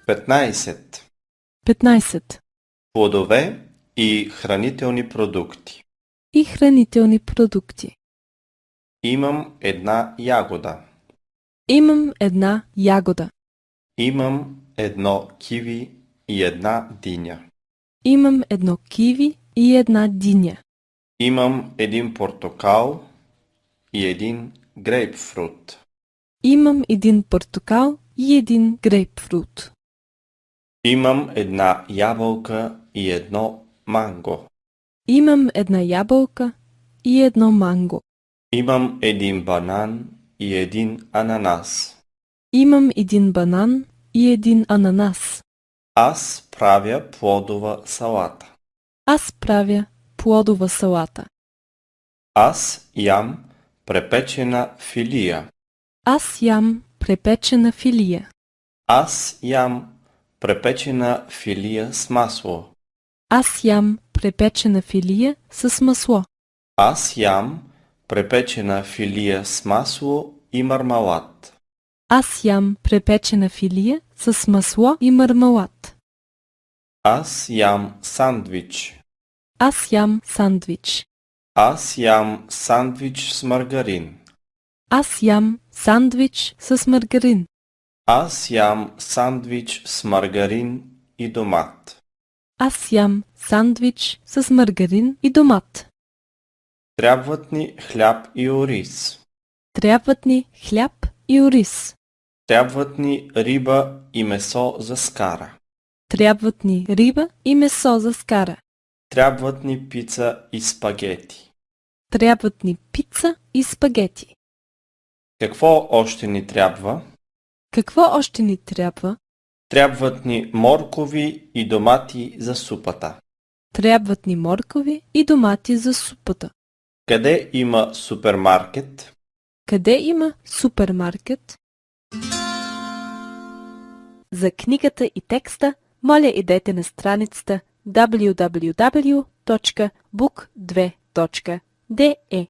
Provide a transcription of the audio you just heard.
15. 15. Плодове и хранителни продукти. И хранителни продукти. Имам една ягода. Имам една ягода. Имам едно киви и една диня. Имам едно киви и една диня. Имам един портокал и един грейпфрут. Имам един портокал и един грейпфрут. Имам една ябълка и едно манго. Имам една ябълка и едно манго. Имам един банан и един ананас. Имам един банан и един ананас. Аз правя плодова салата. Аз правя плодова салата. Аз ям препечена филия. Аз ям препечена филия. Аз ям препечена филия с масло. Аз ям препечена филия с масло. Аз ям препечена филия с масло и мармалад. Аз ям препечена филия с масло и мармалад. Аз ям сандвич. Аз ям сандвич. Аз ям сандвич с маргарин. Аз ям сандвич с маргарин. Аз ям сандвич с маргарин и домат. Аз ям сандвич с маргарин и домат. Трябват ни хляб и ориз. Трябват ни хляб и ориз. Трябват ни риба и месо за скара. Трябват ни риба и месо за скара. Трябват ни пица и спагети. Трябват ни пица и спагети. Какво още ни трябва? Какво още ни трябва? Трябват ни моркови и домати за супата. Трябват ни моркови и домати за супата. Къде има супермаркет? Къде има супермаркет? За книгата и текста, моля идете на страницата www.book2.de.